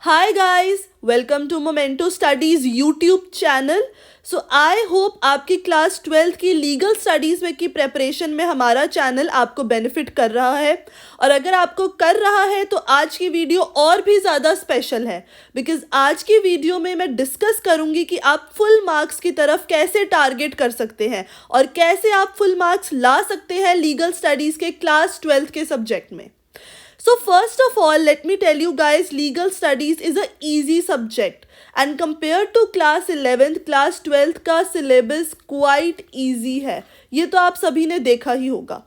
Hi guys, welcome to Momento Studies YouTube channel. So I hope आपकी class 12th की legal studies में की preparation में हमारा चैनल आपको बेनिफिट कर रहा है और अगर आपको कर रहा है तो आज की वीडियो और भी ज़्यादा स्पेशल है बिकॉज आज की वीडियो में मैं डिस्कस करूँगी कि आप फुल मार्क्स की तरफ कैसे टारगेट कर सकते हैं और कैसे आप फुल मार्क्स ला सकते हैं लीगल स्टडीज़ के क्लास 12th के सब्जेक्ट में. So first of all, let me tell you guys, legal studies is a easy subject and compared to class 11th, class 12th का syllabus quite easy है. ये तो आप सभी ने देखा ही होगा.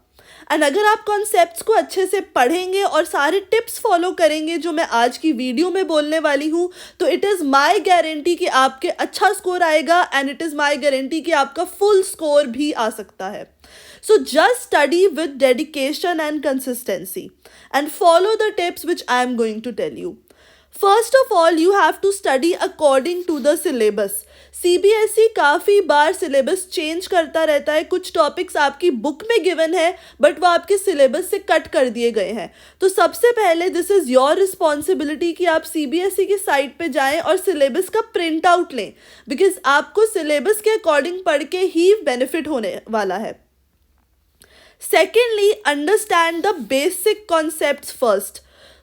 एंड अगर आप कॉन्सेप्ट्स को अच्छे से पढ़ेंगे और सारे टिप्स फॉलो करेंगे जो मैं आज की वीडियो में बोलने वाली हूँ तो इट इज़ माय गारंटी कि आपके अच्छा स्कोर आएगा and it is my guarantee कि आपका फुल स्कोर भी आ सकता है. So just study with dedication and consistency and follow the tips which I am going to tell you. First of all, you have to study according to the syllabus. CBSE काफ़ी बार syllabus change करता रहता है. कुछ topics आपकी book में given है but वो आपके सिलेबस से कट कर दिए गए हैं. तो सबसे पहले दिस इज़ योर रिस्पॉन्सिबिलिटी कि आप CBSE की साइट पे जाएं और सिलेबस का प्रिंट आउट लें बिकॉज आपको सिलेबस के अकॉर्डिंग पढ़ के ही बेनिफिट होने वाला है. Secondly, understand the basic concepts first.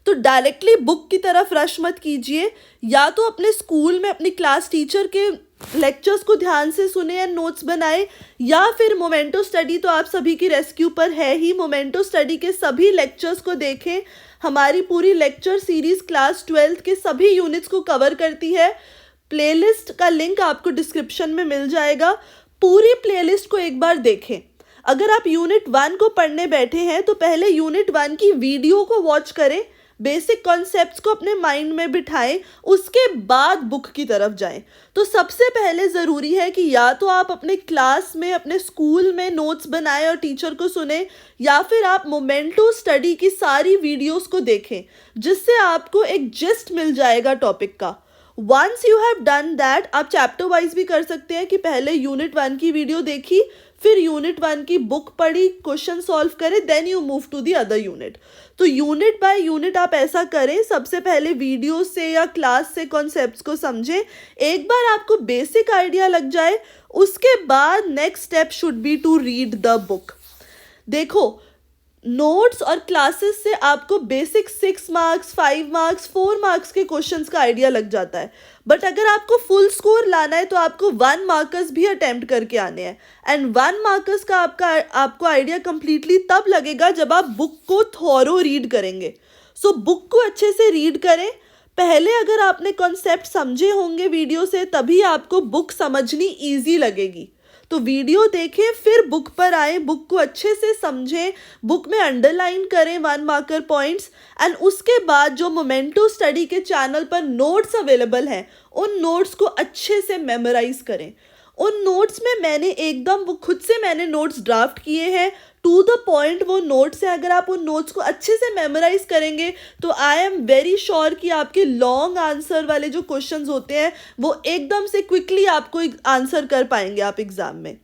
तो डायरेक्टली बुक की तरफ रश मत कीजिए. या तो अपने स्कूल में अपनी क्लास टीचर के लेक्चर्स को ध्यान से सुने एंड नोट्स बनाए या फिर मोमेंटो स्टडी तो आप सभी की रेस्क्यू पर है ही. मोमेंटो स्टडी के सभी लेक्चर्स को देखें. हमारी पूरी लेक्चर सीरीज क्लास 12th के सभी यूनिट्स को कवर करती है. प्लेलिस्ट का लिंक आपको डिस्क्रिप्शन में मिल जाएगा. पूरी प्लेलिस्ट को एक बार देखें. अगर आप यूनिट 1 को पढ़ने बैठे हैं तो पहले यूनिट 1 की वीडियो को वॉच करें, बेसिक कॉन्सेप्ट्स को अपने माइंड में बिठाएं, उसके बाद बुक की तरफ जाएं. तो सबसे पहले ज़रूरी है कि या तो आप अपने क्लास में अपने स्कूल में नोट्स बनाएं और टीचर को सुने या फिर आप मोमेंटो स्टडी की सारी वीडियोस को देखें जिससे आपको एक जिस्ट मिल जाएगा टॉपिक का. Once you have done that आप चैप्टर वाइज भी कर सकते हैं कि पहले यूनिट 1 की वीडियो देखी, फिर यूनिट 1 की बुक पढ़ी, क्वेश्चन सॉल्व करें, then you move to the other unit. तो यूनिट बाय यूनिट आप ऐसा करें. सबसे पहले वीडियो से या क्लास से कॉन्सेप्ट्स को समझें. एक बार आपको बेसिक आइडिया लग जाए उसके बाद next step should be to read the book. देखो, नोट्स और क्लासेस से आपको बेसिक 6 मार्क्स, 5 मार्क्स, 4 मार्क्स के क्वेश्चंस का आइडिया लग जाता है. बट अगर आपको फुल स्कोर लाना है तो आपको 1 मार्कर्स भी अटेम्प्ट करके आने हैं एंड 1 मार्कर्स का आपको आइडिया कंप्लीटली तब लगेगा जब आप बुक को थॉरो रीड करेंगे. सो बुक को अच्छे से रीड करें. पहले अगर आपने कॉन्सेप्ट समझे होंगे वीडियो से तभी आपको बुक समझनी ईजी लगेगी. तो वीडियो देखें फिर बुक पर आए, बुक को अच्छे से समझें, बुक में अंडरलाइन करें 1 मार्कर पॉइंट्स एंड उसके बाद जो मोमेंटो स्टडी के चैनल पर नोट्स अवेलेबल हैं उन नोट्स को अच्छे से मेमोराइज करें. उन नोट्स में वो खुद से मैंने नोट्स ड्राफ्ट किए हैं. टू द पॉइंट वो नोट्स हैं. अगर आप उन नोट्स को अच्छे से मेमोराइज करेंगे तो आई एम वेरी श्योर कि आपके लॉन्ग आंसर वाले जो क्वेश्चंस होते हैं वो एकदम से क्विकली आपको आंसर कर पाएंगे आप एग्जाम में.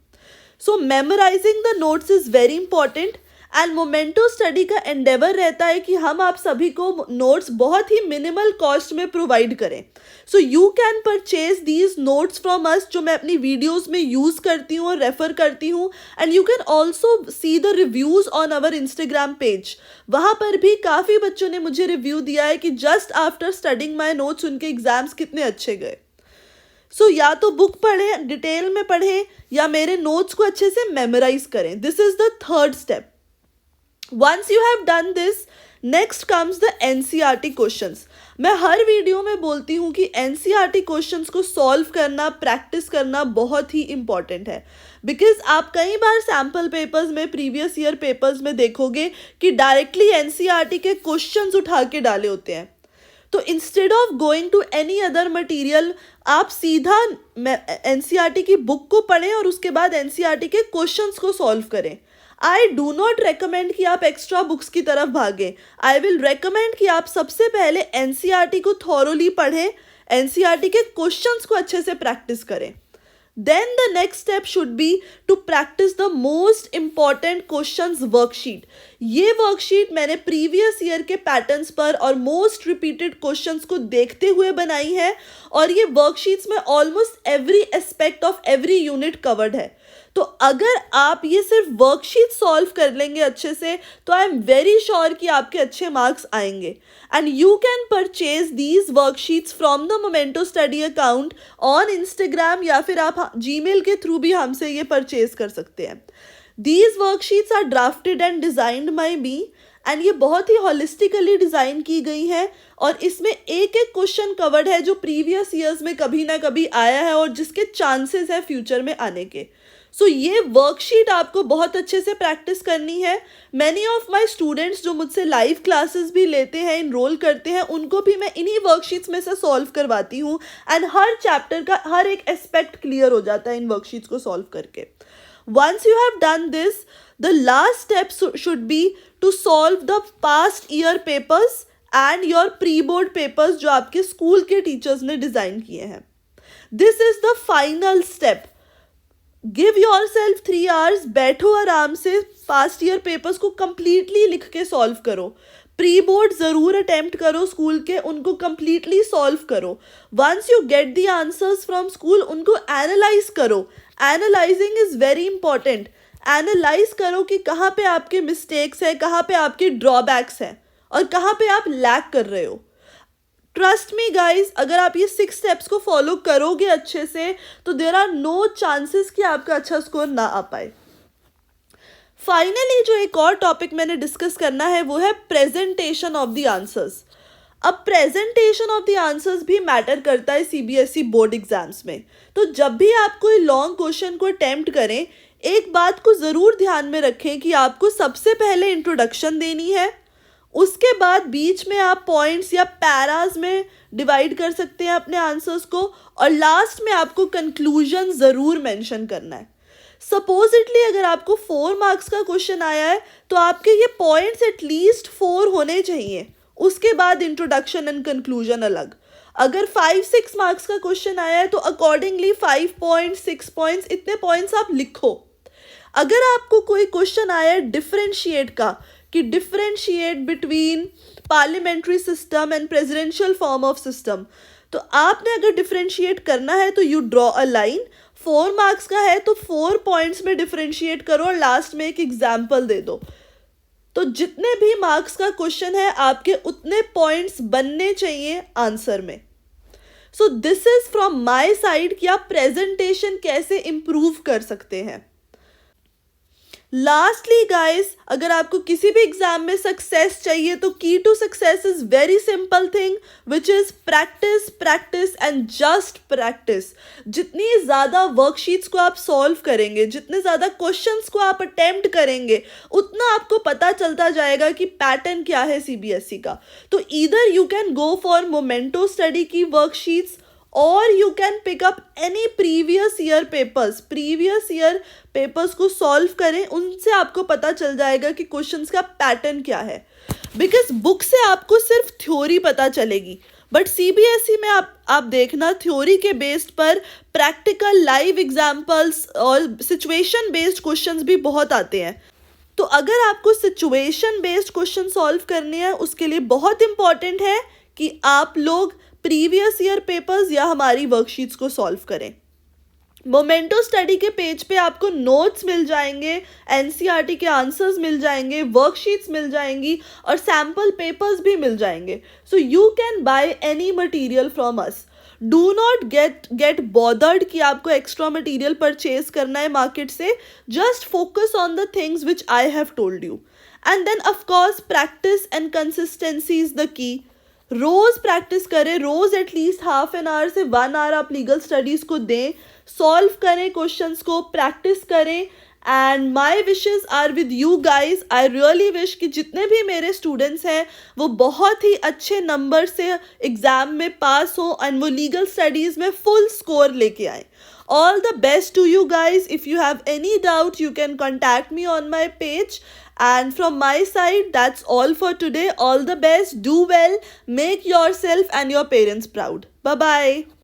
So memorising the notes is very important and momento study का एंडेवर रहता है कि हम आप सभी को नोट्स बहुत ही मिनिमल कॉस्ट में प्रोवाइड करें. So you can purchase these notes from us जो मैं अपनी वीडियोस में यूज़ करती हूँ और रेफ़र करती हूँ and you can also see the reviews on our Instagram page. वहाँ पर भी काफ़ी बच्चों ने मुझे रिव्यू दिया है कि just after studying my notes उनके एग्ज़ाम्स कितने अच्छे गए. सो या तो बुक पढ़ें, डिटेल में पढ़ें या मेरे नोट्स को अच्छे से मेमोराइज करें. This is the third step. Once you have done this, next comes the NCERT questions. मैं हर वीडियो में बोलती हूँ कि NCERT क्वेश्चंस को सॉल्व करना, प्रैक्टिस करना बहुत ही इम्पॉर्टेंट है बिकॉज आप कई बार सैम्पल पेपर्स में, प्रीवियस ईयर पेपर्स में देखोगे कि डायरेक्टली NCERT के क्वेश्चंस उठा के डाले होते हैं. तो instead of going to any other material आप सीधा NCERT की बुक को पढ़ें और उसके बाद NCERT के क्वेश्चंस को सॉल्व करें. आई डू नॉट रिकमेंड कि आप एक्स्ट्रा बुक्स की तरफ भागें. आई विल रिकमेंड कि आप सबसे पहले NCERT को थॉरोली पढ़ें, NCERT के क्वेश्चंस को अच्छे से प्रैक्टिस करें. Then the next step should be to practice the most important questions worksheet. ये वर्कशीट मैंने प्रीवियस ईयर के पैटर्न्स पर और मोस्ट रिपीटेड क्वेश्चंस को देखते हुए बनाई है, और ये वर्कशीट्स में almost every aspect of every unit covered है. तो अगर आप ये सिर्फ वर्कशीट सॉल्व कर लेंगे अच्छे से, तो आई एम वेरी श्योर कि आपके अच्छे मार्क्स आएंगे. And you can purchase these worksheets from the memento study account on Instagram, या फिर आप जीमेल के थ्रू भी हमसे ये परचेज कर सकते हैं. These worksheets are drafted and designed by me, and ये बहुत ही हॉलिस्टिकली डिज़ाइन की गई है, और इसमें एक एक क्वेश्चन कवर्ड है जो प्रीवियस ईयर्स में कभी ना कभी आया है और जिसके चांसेस है फ्यूचर में आने के. सो ये वर्कशीट आपको बहुत अच्छे से प्रैक्टिस करनी है. मैनी ऑफ माई स्टूडेंट्स जो मुझसे लाइव क्लासेस भी लेते हैं, इनरोल करते हैं, उनको भी मैं इन्हीं वर्कशीट्स में से सॉल्व करवाती हूँ, एंड हर चैप्टर का हर एक एस्पेक्ट क्लियर हो जाता है इन वर्कशीट्स को सॉल्व करके. Once you have done this, the last step should be to solve the past year papers and your pre-board papers जो आपके स्कूल के टीचर्स ने डिज़ाइन किए हैं. This is the final step. Give yourself 3 hours, बैठो आराम से, past year papers को completely लिख के सॉल्व करो. प्री बोर्ड ज़रूर अटेम्प्ट करो स्कूल के, उनको completely सॉल्व करो. Once you get the answers from school, उनको एनालाइज करो. Analysing is very important. Analyse करो कि कहाँ पे आपके मिस्टेक्स हैं, कहाँ पे आपके ड्रॉबैक्स हैं, और कहाँ पे आप लैक कर रहे हो. ट्रस्ट मी गाइज, अगर आप ये 6 स्टेप्स को फॉलो करोगे अच्छे से, तो देर आर नो चांसेस कि आपका अच्छा स्कोर ना आ पाए. फाइनली जो एक और टॉपिक मैंने डिस्कस करना है वो है प्रेजेंटेशन ऑफ द आंसर्स. अब प्रेजेंटेशन ऑफ द आंसर्स भी मैटर करता है सीबीएसई बोर्ड एग्जाम्स में. तो जब भी आप कोई लॉन्ग क्वेश्चन को अटेम्प्ट करें, एक बात को ज़रूर ध्यान में रखें कि आपको सबसे पहले इंट्रोडक्शन देनी है, उसके बाद बीच में आप पॉइंट्स या पैराज में डिवाइड कर सकते हैं अपने आंसर्स को, और लास्ट में आपको कंक्लूजन ज़रूर मेंशन करना है. सपोजिटली अगर आपको 4 मार्क्स का क्वेश्चन आया है, तो आपके ये पॉइंट्स एटलीस्ट 4 होने चाहिए, उसके बाद इंट्रोडक्शन एंड कंक्लूजन अलग. अगर 5-6 मार्क्स का क्वेश्चन आया है, तो अकॉर्डिंगली 5 पॉइंट्स, 6 पॉइंट्स, इतने पॉइंट्स आप लिखो. अगर आपको कोई क्वेश्चन आया है डिफरेंशिएट का, कि differentiate between parliamentary system and presidential form of system, तो आपने अगर डिफरेंशिएट करना है तो you draw a line. 4 marks का है तो 4 पॉइंट्स में डिफरेंशिएट करो और लास्ट में एक एग्जाम्पल दे दो. तो जितने भी मार्क्स का क्वेश्चन है, आपके उतने पॉइंट्स बनने चाहिए आंसर में. So this is from my side कि आप प्रेजेंटेशन कैसे इंप्रूव कर सकते हैं. लास्टली गाइस, अगर आपको किसी भी एग्जाम में सक्सेस चाहिए, तो key to success is very simple thing, which is practice, practice and just practice. जितनी ज़्यादा वर्कशीट्स को आप सॉल्व करेंगे, जितने ज़्यादा क्वेश्चंस को आप अटेम्प्ट करेंगे, उतना आपको पता चलता जाएगा कि पैटर्न क्या है सीबीएसई का. तो either you can go for Momento Study की वर्कशीट्स, और you can pick up any previous year papers को सॉल्व करें. उनसे आपको पता चल जाएगा कि क्वेश्चंस का पैटर्न क्या है. बिकॉज बुक से आपको सिर्फ थ्योरी पता चलेगी, बट सीबीएसई में आप देखना, थ्योरी के बेस्ड पर प्रैक्टिकल लाइव एग्जाम्पल्स और सिचुएशन बेस्ड क्वेश्चंस भी बहुत आते हैं. तो अगर आपको सिचुएशन बेस्ड क्वेश्चन सॉल्व करने हैं, उसके लिए बहुत इंपॉर्टेंट है कि आप लोग प्रीवियस ईयर पेपर्स या हमारी वर्कशीट्स को सॉल्व करें. मोमेंटो स्टडी के पेज पे आपको नोट्स मिल जाएंगे, एनसीईआरटी के आंसर्स मिल जाएंगे, वर्कशीट्स मिल जाएंगी, और सैम्पल पेपर्स भी मिल जाएंगे. So you can buy any material from us. Do not get bothered कि आपको एक्स्ट्रा मटेरियल परचेज करना है मार्केट से. Just focus on the things which I have told you. And then of course practice and consistency is the key. रोज़ practice करें, रोज़ at least half an hour से 1 our आप लीगल स्टडीज़ को दें, सॉल्व करें क्वेश्चंस को, प्रैक्टिस करें. And my wishes are with you guys. I really wish कि जितने भी मेरे स्टूडेंट्स हैं वो बहुत ही अच्छे नंबर से एग्ज़ाम में पास हो, एंड वो लीगल स्टडीज़ में फुल स्कोर लेके आए. All the best to you guys. If you have any doubt, you can contact me on my page. And from my side, that's all for today. All the best. Do well. Make yourself and your parents proud. Bye-bye.